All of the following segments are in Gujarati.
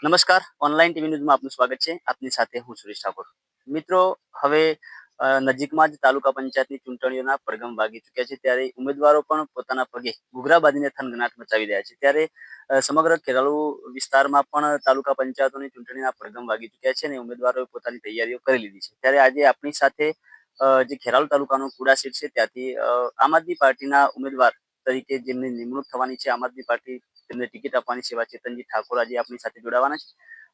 નમસ્કાર, ઓનલાઈન ટીવી ન્યૂઝમાં આપનું સ્વાગત છે. આપની સાથે હું સુરેશ ઠાકોર. મિત્રો, હવે નજીકમાં જ તાલુકા પંચાયતની ચૂંટણીઓના પડઘમ વાગી ચૂક્યા છે, ત્યારે ઉમેદવારો પણ પોતાના પગે ઘૂઘરા બાંધીને થનગનાટ મચાવી રહ્યા છે. ત્યારે સમગ્ર ખેરાલુ વિસ્તારમાં પણ તાલુકા પંચાયતોની ચૂંટણીના પડઘમ વાગી ચૂક્યા છે અને ઉમેદવારોએ પોતાની તૈયારીઓ કરી લીધી છે. ત્યારે આજે આપણી સાથે જે ખેરાલુ તાલુકાનો કુડા સીટ છે, ત્યાંથી આમ આદમી પાર્ટીના ઉમેદવાર તરીકે જેમની નિમણૂક થવાની છે, આમ આદમી પાર્ટી તેમને ટિકિટ આપવાની છે એવા ચેતનજી ઠાકોર આજે આપણી સાથે જોડાવાના છે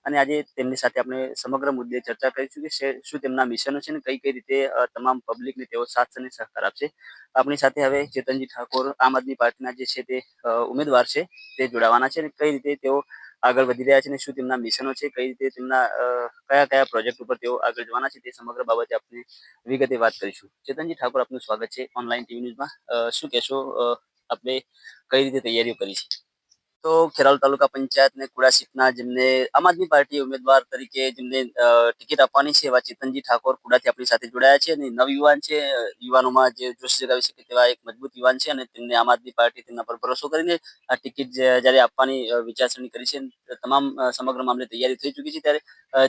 અને આજે તેમની સાથે આપણે સમગ્ર મુદ્દે ચર્ચા કરીશું કે શું તેમના મિશનો છે ને કઈ કઈ રીતે તમામ પબ્લિકને તેઓ સાથ અને સહકાર આપશે. આપણી સાથે હવે ચેતનજી ઠાકોર આમ આદમી પાર્ટીના જે છે તે ઉમેદવાર છે તે જોડાવાના છે અને કઈ રીતે તેઓ આગળ વધી રહ્યા છે અને શું તેમના મિશનો છે, કઈ રીતે તેમના કયા કયા પ્રોજેક્ટ ઉપર તેઓ આગળ જવાના છે, તે સમગ્ર બાબતે આપણે વિગતે વાત કરીશું. ચેતનજી ઠાકોર, આપનું સ્વાગત છે ઓનલાઈન ટીવી ન્યૂઝમાં. શું કહેશો, આપણે કઈ રીતે તૈયારીઓ કરી છે? તો ખેરાલુ તાલુકા પંચાયત ને કુડા સીટના જેમને આમ આદમી પાર્ટી ઉમેદવાર તરીકે જેમને ટિકિટ આપવાની છે એવા ચેતનજી ઠાકોર કુડાથી આપણી સાથે જોડાયા છે અને નવયુવાન છે. યુવાનોમાં જે જોશ જગાવી શકે તેવા એક મજબૂત યુવાન છે અને તેમને આમ આદમી પાર્ટી તેમના પર ભરોસો કરીને આ ટિકિટ જ્યારે આપવાની વિચારસરણી કરી છે, તમામ સમગ્ર મામલે તૈયારી થઈ ચૂકી છે. ત્યારે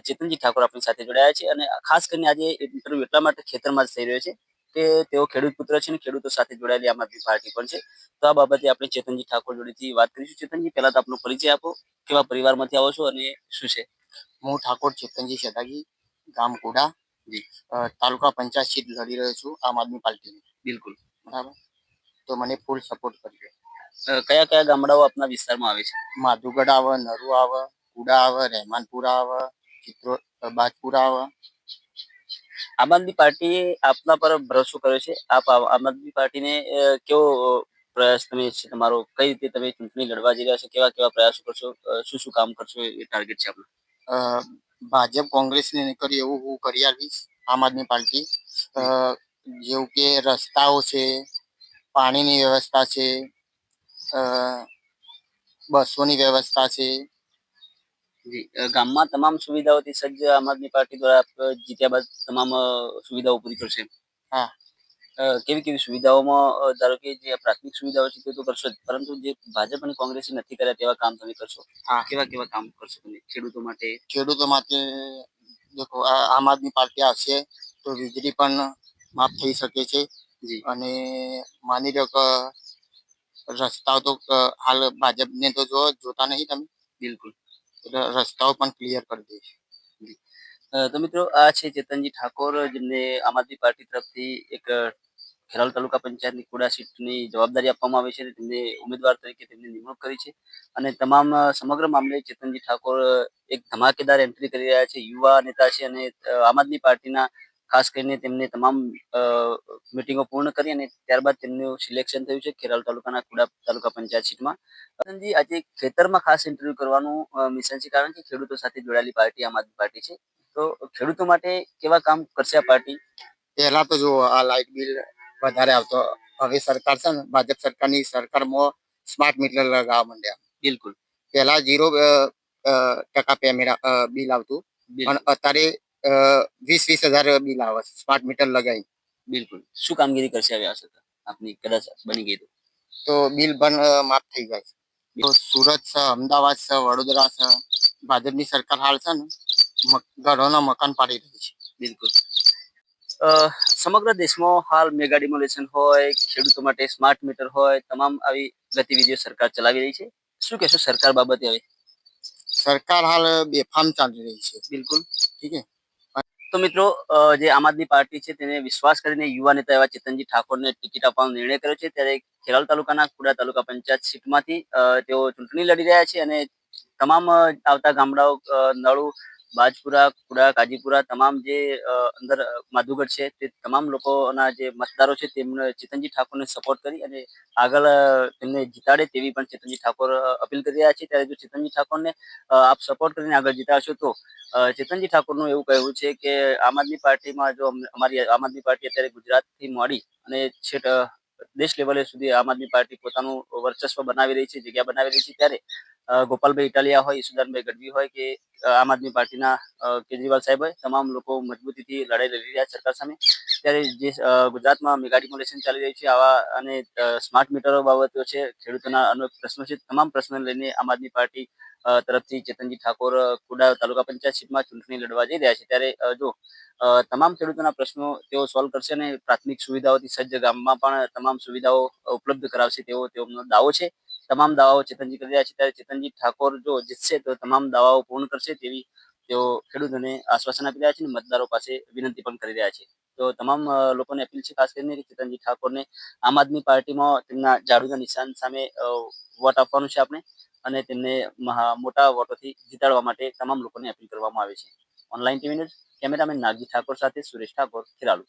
ચેતનજી ઠાકોર આપણી સાથે જોડાયા છે અને ખાસ કરીને આજે ઇન્ટરવ્યુ એટલા માટે ખેતરમાં જ થઈ રહ્યો છે કે તેઓ ખેડૂત પુત્ર છે અને ખેડૂતો સાથે જોડાયેલી આમ આદમી પાર્ટી પણ છે. તો આ બાબતે આપણે ચેતનજી ઠાકોર જોડેથી વાત કરીશું. ચેતનજી, પહેલા તો આપનો પરિચય આપો, કેવા પરિવારમાંથી આવો છો અને શું છે? હું ઠાકોર ચેતનજી શેતાગી, ગામ કુડા, જી, તાલુકા પંચાયત સીટ લડી રહ્યો છું આમ આદમી પાર્ટીની. બિલકુલ. બરાબર, તો મને ફૂલ સપોર્ટ કરજો. કયા કયા ગામડાઓ આપના વિસ્તારમાં આવે છે? માધુગઢ આવે, નરુ આવે, કુડા આવે, રહેમાનપુરા આવે, ચિત્રો બાજપુરા આવે. આમ આદમી પાર્ટીએ આપના પર ભરોસો કર્યો છે. આપ આમ આદમી પાર્ટીને કેવો પ્રયાસ તમે છે તમારો, કઈ રીતે તમે ચૂંટણી લડવા જઈ રહ્યા છો, કેવા કેવા પ્રયાસો કરશો, શું શું કામ કરશો, એ ટાર્ગેટ છે આપણું? ભાજપ કોંગ્રેસને નહીં કરી એવું હું કરી આવીશ. આમ આદમી પાર્ટી જેવું કે રસ્તાઓ છે, પાણીની વ્યવસ્થા છે, બસોની વ્યવસ્થા છે. જી, ગામમાં તમામ સુવિધાઓથી સજ્જ આમ આદમી પાર્ટી દ્વારા જીત્યા બાદ તમામ સુવિધાઓ પૂરી કરશે. હા, કેવી કેવી સુવિધાઓમાં, ધારો કે જે પ્રાથમિક સુવિધાઓ છે તે તો કરશો જ, પરંતુ જે ભાજપ અને કોંગ્રેસે નથી કર્યા તેવા કામ તમે કરશો. હા. કેવા કેવા કામ કરશો તમે ખેડૂતો માટે? ખેડૂતો માટે દેખો, આમ આદમી પાર્ટી આવશે તો વીજળી પણ માફ થઈ શકે છે. જી, અને માની લો કે રસ્તાઓ તો હાલ ભાજપને તો જોતા નહીં તમે. બિલકુલ. એટલે રસ્તાઓ પણ ક્લિયર કરી દઈશ. તો મિત્રો, આ છે ચેતનજી ઠાકોર, જેમને આમ આદમી પાર્ટી તરફથી એક ખેરાલુ તાલુકા પંચાયતની કુડા સીટની જવાબદારી આપવામાં આવી છે અને તેમને ઉમેદવાર તરીકે તેમની નિમણૂક કરી છે અને તમામ સમગ્ર મામલે ચેતનજી ઠાકોર એક ધમાકેદાર એન્ટ્રી કરી રહ્યા છે. યુવા નેતા છે અને આમ આદમી પાર્ટીના ખાસ કરીને તેમને તમામ મિટિંગો પૂર્ણ કરી અને ત્યારબાદ તેમનું સિલેક્શન થયું છે ખેરાલુ તાલુકાના કુડા તાલુકા પંચાયત સીટમાં. ચેતનજી, આજે ખેતરમાં ખાસ ઇન્ટરવ્યુ કરવાનું મિશન છે, કારણ કે ખેડૂતો સાથે જોડાયેલી પાર્ટી આમ આદમી પાર્ટી છે. તો ખેડૂતો માટે કેવા કામ કરશે આ પાર્ટી? પહેલા તો જો આ લાઇટ બિલ વધારે આવતો, હવે સરકાર છે ને, ભાજપ સરકારની સરકારમાં સ્માર્ટ મીટર લગાવવા માંડ્યા. બિલકુલ. પહેલા 0% પેમેન્ટ બિલ આવતું, પણ અત્યારે 20,000 બિલ આવે સ્માર્ટ મીટર લગાવી. બિલકુલ. શું કામગીરી કરશે હવે આ સરકાર આપની, કદાચ બની ગઈ તો બિલ પણ માફ થઈ જાય. તો સુરત છે, અમદાવાદ છે, વડોદરા છે, ભાજપની સરકાર હાલ છે ને ઘરોના મકાન પાડી રહી છે. બિલકુલ. સમગ્ર દેશમાં હાલ મેગા ડિમોલેશન હોય, ખેડૂતો માટે સ્માર્ટ મીટર હોય, તમામ આવી ગતિવિધિઓ સરકાર ચલાવી રહી છે. શું કહેશો સરકાર બાબતે હવે? સરકાર હાલ બેફામ ચાલી રહી છે. બિલકુલ. ઠીક છે. તો મિત્રો, જે આમ આદમી પાર્ટી છે તેને વિશ્વાસ કરીને યુવા નેતા એવા ચેતનજી ઠાકોરને ટિકિટ આપવાનો નિર્ણય કર્યો છે. ત્યારે ખેરાલુ તાલુકાના કુડા તાલુકા પંચાયત સીટમાંથી તેઓ ચૂંટણી લડી રહ્યા છે અને તમામ આવતા ગામડાઓ નળુ, બાજપુરા, કુડા, કાજીપુરા, તમામ જે અંદર માધુગઢ છે તે તમામ લોકોના જે મતદારો છે તેમને ચેતનજી ઠાકોરને સપોર્ટ કરી અને આગળ તેમને જીતાડે તેવી પણ ચેતનજી ઠાકોર અપીલ કરી રહ્યા છે. ત્યારે જો ચેતનજી ઠાકોરને આપ સપોર્ટ કરીને આગળ જીતાડશો તો ચેતનજી ઠાકોરનું એવું કહેવું છે કે આમ આદમી પાર્ટીમાં જો અમારી આમ આદમી પાર્ટી અત્યારે ગુજરાતથી માંડી અને છેક દેશ લેવલે સુધી આમ આદમી પાર્ટી પોતાનું વર્ચસ્વ બનાવી રહી છે, જગ્યા બનાવી રહી છે. ત્યારે ગોપાલભાઈ ઇટાલિયા હોય, ઈસુદાનભાઈ ગઢવી હોય કે આમ આદમી પાર્ટીના કેજરીવાલ સાહેબ હોય, તમામ લોકો મજબૂતીથી લડાઈ લડી રહ્યા સરકાર સામે. ત્યારે જે ગુજરાતમાં મેગા ડિમોલેશન ચાલી રહ્યું છે, આવા અને સ્માર્ટ મીટરો બાબતો છે, ખેડૂતોના અનેક પ્રશ્નો છે, તમામ પ્રશ્નો લઈને આમ આદમી પાર્ટી તરફથી ચેતનજી ઠાકોર કુડા તાલુકા પંચાયત સીટમાં ચૂંટણી લડવા જઈ રહ્યા છે. ત્યારે જો તમામ ખેડૂતોના પ્રશ્નો તેઓ સોલ્વ કરશે અને પ્રાથમિક સુવિધાઓથી સજ્જ ગામમાં પણ તમામ સુવિધાઓ ઉપલબ્ધ કરાવશે તેઓનો દાવો છે. તમામ દાવાઓ ચેતનજી કરી રહ્યા છે. ત્યારે ચેતનજી ઠાકોર જો જીતશે તો તમામ દાવાઓ પૂર્ણ કરશે તેવી તેઓ ખેડૂતોને આશ્વાસન આપી રહ્યા છે અને મતદારો પાસે વિનંતી પણ કરી રહ્યા છે. તો તમામ લોકોને અપીલ છે ખાસ કરીને કે ચેતનજી ઠાકોરને આમ આદમી પાર્ટીમાં તેમના ઝાડુના નિશાન સામે વોટ આપવાનું છે આપણે, અને તેમને મોટા વોટોથી જીતાડવા માટે તમામ લોકોને અપીલ કરવામાં આવે છે. Online TV news cameraman Nagji Thakor સાથે સુરેશ ઠાકોર, ખેરાલુ.